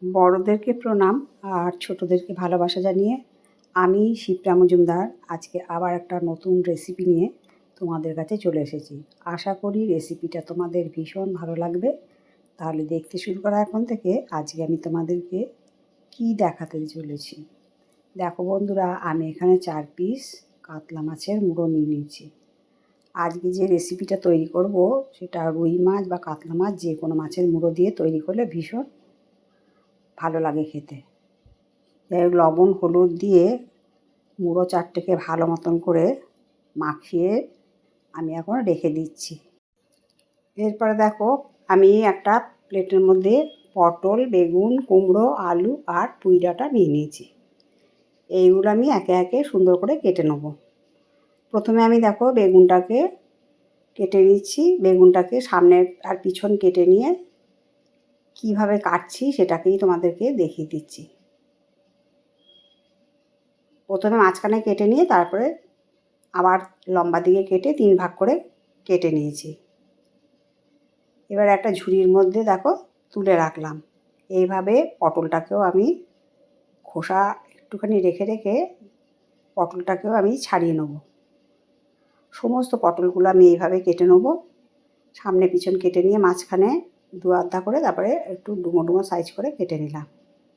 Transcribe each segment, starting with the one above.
বড়দেরকে প্রণাম আর ছোটদেরকে ভালোবাসা জানিয়ে আমি শিপ্রা মজুমদার আজকে আবার একটা নতুন রেসিপি নিয়ে তোমাদের কাছে চলে এসেছি। আশা করি রেসিপিটা তোমাদের ভীষণ ভালো লাগবে। তাহলে দেখতে শুরু করা এখন থেকে। আজকে আমি তোমাদেরকে কি দেখাতে চলেছি দেখো বন্ধুরা, আমি এখানে 4 পিস কাতলা মাছের মুড়ো নিয়ে নিয়েছি। আজকে যে রেসিপিটা তৈরি করব সেটা রুই মাছ বা কাতলা মাছ যে কোনো মাছের মুড়ো দিয়ে তৈরি করলে ভীষণ ভালো লাগে খেতে। লবণ হলুদ দিয়ে মুড়ো চারটেকে ভালো মতন করে মাখিয়ে আমি এখন রেখে দিচ্ছি। এরপরে দেখো, আমি একটা প্লেটের মধ্যে পটল, বেগুন, কুমড়ো, আলু আর পুঁই ডাঁটা নিয়ে নিয়েছি। এইগুলো আমি একে একে সুন্দর করে কেটে নেব। প্রথমে আমি দেখো বেগুনটাকে কেটে নিচ্ছি। বেগুনটাকে সামনে আর পিছন কেটে নিয়ে কিভাবে কাটছি সেটাকেই তোমাদেরকে দেখিয়ে দিচ্ছি। প্রথমে মাঝখানে কেটে নিয়ে তারপরে আবার লম্বা দিকে কেটে 3 ভাগ করে কেটে নিয়েছি। এবার একটা ঝুড়ির মধ্যে দেখো তুলে রাখলাম। এইভাবে পটলটাকেও আমি খোসা একটুখানি রেখে রেখে পটলটাকেও আমি ছাড়িয়ে নেব। সমস্ত পটলগুলো আমি এইভাবে কেটে নেব। সামনে পিছন কেটে নিয়ে মাঝখানে 2 আধা করে তারপরে একটু ডুমো ডুমো সাইজ করে কেটে নিলাম।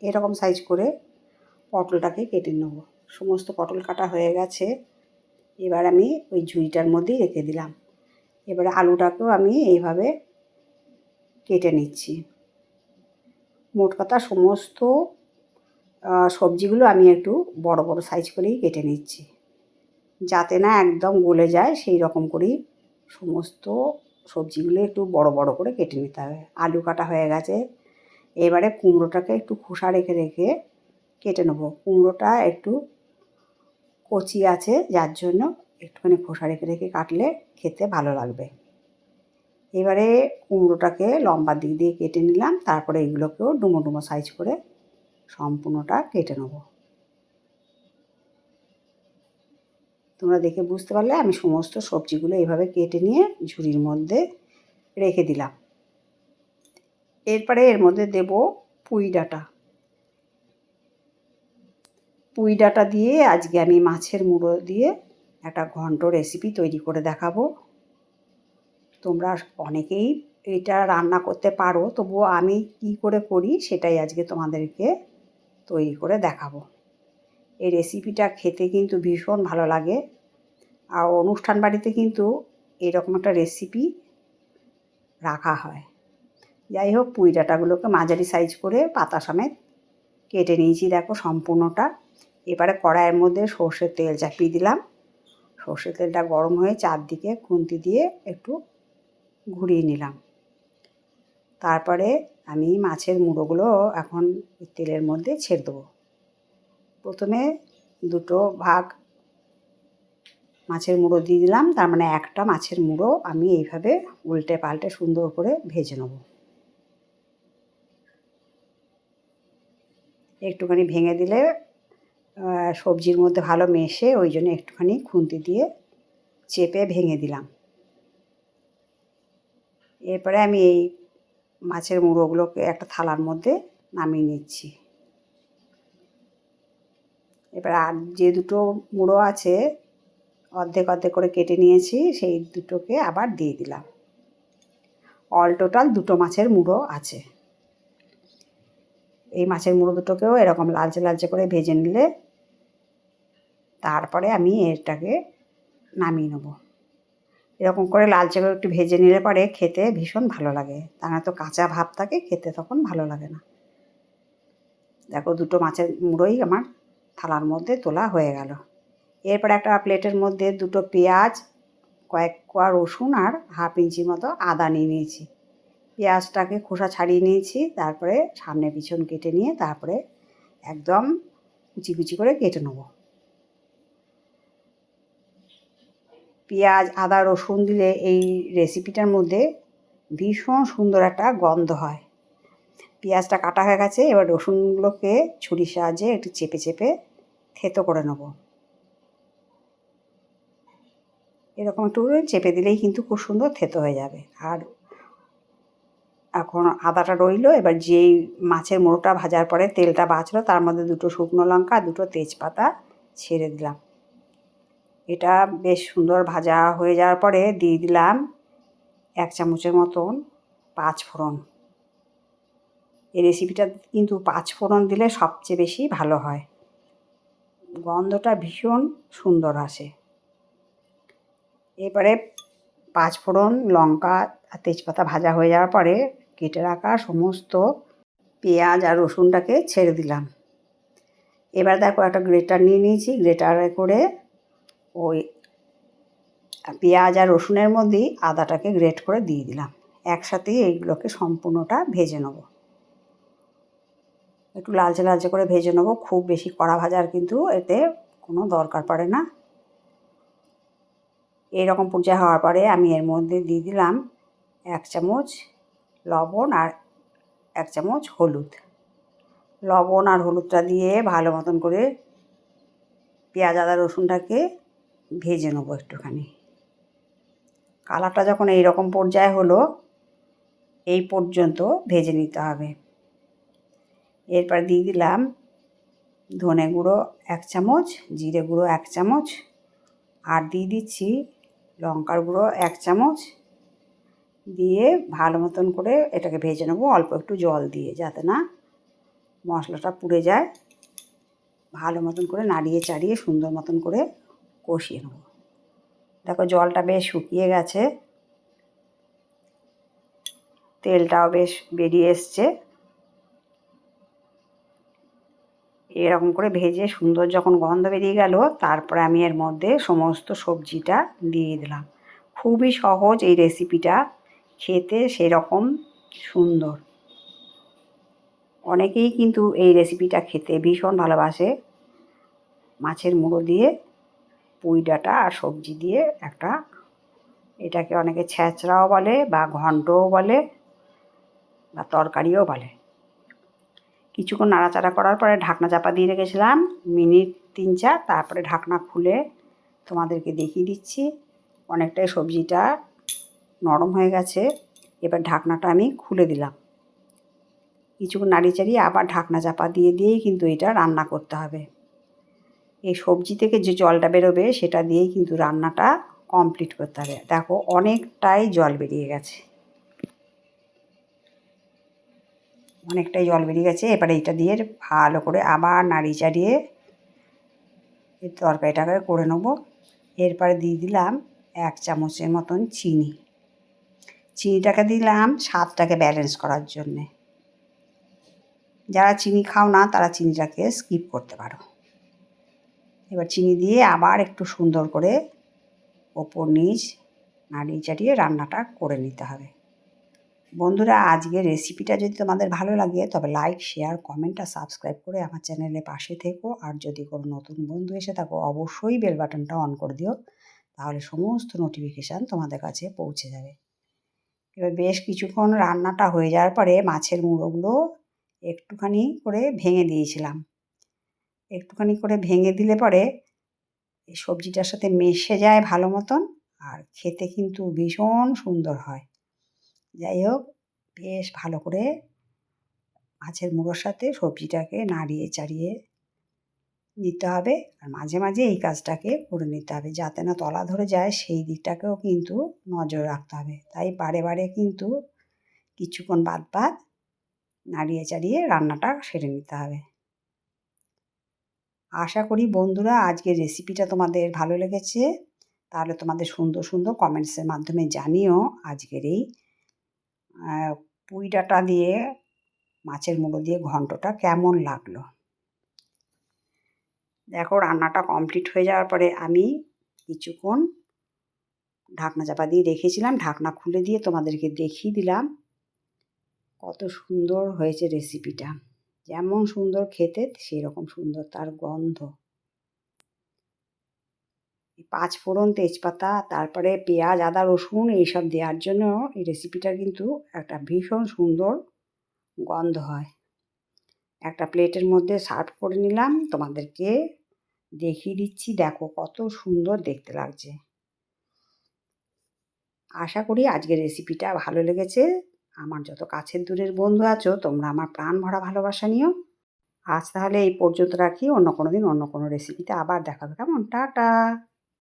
এরকম সাইজ করে পটলটাকে কেটে নেব। সমস্ত পটল কাটা হয়ে গেছে। এবার আমি ওই ঝুড়িটার মধ্যেই রেখে দিলাম। এবারে আলুটাকেও আমি এইভাবে কেটে নিচ্ছি। মোট কথা সমস্ত সবজিগুলো আমি একটু বড় বড় সাইজ করেই কেটে নিচ্ছি, যাতে না একদম গলে যায়। সেই রকম করেই সমস্ত সবজিগুলো একটু বড় বড় করে কেটে নিতে হবে। আলু কাটা হয়ে গেছে। এবারে কুমড়োটাকে একটু খোসা রেখে রেখে কেটে নেবো। কুমড়োটা একটু কচি আছে, যার জন্য একটুখানি খোসা রেখে রেখে কাটলে খেতে ভালো লাগবে। এবারে কুমড়োটাকে লম্বা দিক দিয়ে কেটে নিলাম। তারপরে এগুলোকেও ডুমো ডুমো সাইজ করে সম্পূর্ণটা কেটে নেব। তোমরা দেখে বুঝতে পারলে আমি সমস্ত সবজিগুলো এইভাবে কেটে নিয়ে ঝুড়ির মধ্যে রেখে দিলাম। এরপরে এর মধ্যে দেব পুঁই ডাঁটা। পুঁই ডাঁটা দিয়ে আজকে আমি মাছের মুড়ো দিয়ে একটা ঘন্ট রেসিপি তৈরি করে দেখাবো। তোমরা অনেকেই এটা রান্না করতে পারো, তবুও আমি কি করে করি সেটাই আজকে তোমাদেরকে তৈরি করে দেখাবো। এই রেসিপিটা খেতে কিন্তু ভীষণ ভালো লাগে। আর অনুষ্ঠান বাড়িতে কিন্তু এরকম একটা রেসিপি রাখা হয়। যাই হোক, পুঁই ডাঁটাগুলোকে মাঝারি সাইজ করে পাতা সমেত কেটে নিয়েছি দেখো সম্পূর্ণটা। এবারে কড়াইয়ের মধ্যে সর্ষের তেল চাপিয়ে দিলাম। সর্ষের তেলটা গরম হয়ে চারদিকে খুন্তি দিয়ে একটু ঘুরিয়ে নিলাম। তারপরে আমি মাছের মুড়োগুলো এখন তেলের মধ্যে ছেড়ে দেবো। প্রথমে 2 ভাগ মাছের মুড়ো দিয়ে দিলাম। তার মানে একটা মাছের মুড়ো আমি এইভাবে উল্টে পাল্টে সুন্দর করে ভেজে নেব। একটুখানি ভেঙে দিলে সবজির মধ্যে ভালো মেশে, ওই জন্য একটুখানি খুন্তি দিয়ে চেপে ভেঙে দিলাম। এরপরে আমি এই মাছের মুড়োগুলোকে একটা থালার মধ্যে নামিয়ে নিচ্ছি। এবার আর যে 2 মুড়ো আছে অর্ধেক অর্ধেক করে কেটে নিয়েছি, সেই 2টোকে আবার দিয়ে দিলাম। অল টোটাল 2 মাছের মুড়ো আছে। এই মাছের মুড়ো দুটোকেও এরকম লালচে লালচে করে ভেজে নিলে তারপরে আমি এটাকে নামিয়ে নেব। এরকম করে লালচে করে একটু ভেজে নিলে পরে খেতে ভীষণ ভালো লাগে। তা না তো কাঁচা ভাব থাকে, খেতে তখন ভালো লাগে না। দেখো 2 মাছের মুড়োই আমার থালার মধ্যে তোলা হয়ে গেল। এরপরে একটা প্লেটের মধ্যে 2 পেঁয়াজ, কয়েক কোয়া রসুন আর হাফ ইঞ্চি মতো আদা নিয়ে নিয়েছি। পেঁয়াজটাকে খোসা ছাড়িয়ে নিয়েছি। তারপরে সামনে পিছন কেটে নিয়ে তারপরে একদম কুচি কুচি করে কেটে নেব। পেঁয়াজ, আদা, রসুন দিলে এই রেসিপিটার মধ্যে ভীষণ সুন্দর একটা গন্ধ হয়। পেঁয়াজটা কাটা হয়ে গেছে। এবার রসুনগুলোকে ছুরির সাহায্যে একটু চেপে চেপে থেতো করে নেব। এরকম একটু চেপে দিলেই কিন্তু খুব সুন্দর থেতো হয়ে যাবে। আর এখন আদাটা রইলো। এবার যেই মাছের মুড়োটা ভাজার পরে তেলটা বাঁচলো তার মধ্যে 2টো শুকনো লঙ্কা, 2টো তেজপাতা ছেড়ে দিলাম। এটা বেশ সুন্দর ভাজা হয়ে যাওয়ার পরে দিয়ে দিলাম 1 চামচের মতন 5 ফোড়ন। এই রেসিপিটা কিন্তু 5 ফোড়ন দিলে সবচেয়ে বেশি ভালো হয়, গন্ধটা ভীষণ সুন্দর আসে। এবারে 5 ফোড়ন, লঙ্কা আর তেজপাতা ভাজা হয়ে যাওয়ার পরে কেটে রাখা সমস্ত পেঁয়াজ আর রসুনটাকে ছেড়ে দিলাম। এবার দেখো একটা গ্রেটার নিয়ে নিয়েছি, গ্রেটারে করে ওই পেঁয়াজ আর রসুনের মধ্যেই আদাটাকে গ্রেট করে দিয়ে দিলাম। একসাথেই এইগুলোকে সম্পূর্ণটা ভেজে নেব, একটু লালচে লালচে করে ভেজে নেব। খুব বেশি কড়া ভাজার কিন্তু এতে কোনো দরকার পড়ে না। এইরকম পর্যায়ে হওয়ার পরে আমি এর মধ্যে দিয়ে দিলাম 1 চামচ লবণ আর 1 চামচ হলুদ। লবণ আর হলুদটা দিয়ে ভালো মতন করে পেঁয়াজ আদা রসুনটাকে ভেজে নেবো একটুখানি। কালারটা যখন এইরকম পর্যায়ে হলো, এই পর্যন্ত ভেজে নিতে হবে। এরপর দিয়ে দিলাম ধনে গুঁড়ো 1 চামচ, জিরে গুঁড়ো 1 চামচ, আর দিয়ে দিচ্ছি লঙ্কার গুঁড়ো 1 চামচ। দিয়ে ভালো মতন করে এটাকে ভেজে নেবো অল্প একটু জল দিয়ে, যাতে না মশলাটা পুড়ে যায়। ভালো মতন করে নাড়িয়ে চাড়িয়ে সুন্দর মতন করে কষিয়ে নেব। দেখো জলটা বেশ শুকিয়ে গেছে, তেলটাও বেশ বেরিয়ে এসছে। এরকম করে ভেজে সুন্দর যখন গন্ধ বেরিয়ে গেল, তারপরে আমি এর মধ্যে সমস্ত সবজিটা দিয়ে দিলাম। খুবই সহজ এই রেসিপিটা, খেতে সেরকম সুন্দর। অনেকেই কিন্তু এই রেসিপিটা খেতে ভীষণ ভালোবাসে। মাছের মুড়ো দিয়ে পুঁই ডাঁটা আর সবজি দিয়ে একটা, এটাকে অনেকে ছ্যাঁচড়াও বলে বা ঘন্টও বলে বা তরকারিও বলে। কিছুক্ষণ নাড়াচাড়া করার পরে ঢাকনা চাপা দিয়ে রেখেছিলাম মিনিট 3-4। তারপরে ঢাকনা খুলে তোমাদেরকে দেখিয়ে দিচ্ছি। অনেকটাই সবজিটা নরম হয়ে গেছে। এবার ঢাকনাটা আমি খুলে দিলাম। কিছুক্ষণ নাড়িয়ে চাড়িয়ে আবার ঢাকনা চাপা দিয়েই কিন্তু এটা রান্না করতে হবে। এই সবজি থেকে যে জলটা বেরোবে সেটা দিয়েই কিন্তু রান্নাটা কমপ্লিট করতে হবে। দেখো অনেকটাই জল বেরিয়ে গেছে, অনেকটাই জল বেরিয়ে গেছে। এবারে এইটা দিয়ে ভালো করে আবার নাড়িয়ে চাড়িয়ে এই তরকারিটাকে করে নেব। এরপরে দিয়ে দিলাম 1 চামচের মতন চিনি। চিনিটাকে দিলাম স্বাদটাকে ব্যালেন্স করার জন্যে। যারা চিনি খাও না তারা চিনিটাকে স্কিপ করতে পারো। এবার চিনি দিয়ে আবার একটু সুন্দর করে ওপর নিচ নাড়িয়ে চাড়িয়ে রান্নাটা করে নিতে হবে। বন্ধুরা, আজকের রেসিপিটা যদি তোমাদের ভালো লাগে তবে লাইক, শেয়ার, কমেন্ট আর সাবস্ক্রাইব করে আমার চ্যানেলের পাশে থেকো। আর যদি কোনো নতুন বন্ধু এসে থাকো অবশ্যই বেল বাটনটা অন করে দিও, তাহলে সমস্ত নোটিফিকেশান তোমাদের কাছে পৌঁছে যাবে। এবার বেশ কিছুক্ষণ রান্নাটা হয়ে যাওয়ার পরে মাছের মুড়োগুলো একটুখানি করে ভেঙে দিয়েছিলাম। একটুখানি করে ভেঙে দিলে পরে এই সবজিটার সাথে মিশে যায় ভালো মতন, আর খেতে কিন্তু ভীষণ সুন্দর হয়। যাই হোক, বেশ ভালো করে মাছের মুড়োর সাথে সবজিটাকে নাড়িয়ে চাড়িয়ে নিতে হবে। আর মাঝে মাঝে এই কাজটাকে করে নিতে হবে, যাতে না তলা ধরে যায় সেই দিকটাকেও কিন্তু নজর রাখতে হবে। তাই বারে বারে কিন্তু কিছুক্ষণ বাদ বাদ নাড়িয়ে চাড়িয়ে রান্নাটা সেরে নিতে হবে। আশা করি বন্ধুরা আজকের রেসিপিটা তোমাদের ভালো লেগেছে। তাহলে তোমাদের সুন্দর সুন্দর কমেন্টসের মাধ্যমে জানিও আজকের এই পুঁই ডাঁটা দিয়ে মাছের মুড়ো দিয়ে ঘন্টটা কেমন লাগলো। দেখো রান্নাটা কমপ্লিট হয়ে যাওয়ার পরে আমি কিছুক্ষণ ঢাকনা চাপা দিয়ে রেখেছিলাম। ঢাকনা খুলে দিয়ে তোমাদেরকে দেখিয়ে দিলাম কত সুন্দর হয়েছে রেসিপিটা। যেমন সুন্দর খেতে সেরকম সুন্দর তার গন্ধ। 5 ফোড়ন, তেজপাতা, তারপরে পেঁয়াজ, আদা, রসুন এইসব দেওয়ার জন্য এই রেসিপিটার কিন্তু একটা ভীষণ সুন্দর গন্ধ হয়। একটা প্লেটের মধ্যে সার্ভ করে নিলাম, তোমাদেরকে দেখিয়ে দিচ্ছি। দেখো কত সুন্দর দেখতে লাগছে। আশা করি আজকের রেসিপিটা ভালো লেগেছে। আমার যত কাছের দূরের বন্ধু আছো তোমরা আমার প্রাণ ভরা ভালোবাসা নিও। আজ তাহলে এই পর্যন্ত রাখি, অন্য কোনো দিন অন্য কোনো রেসিপিতে আবার দেখা হবে, কেমন? টাটা।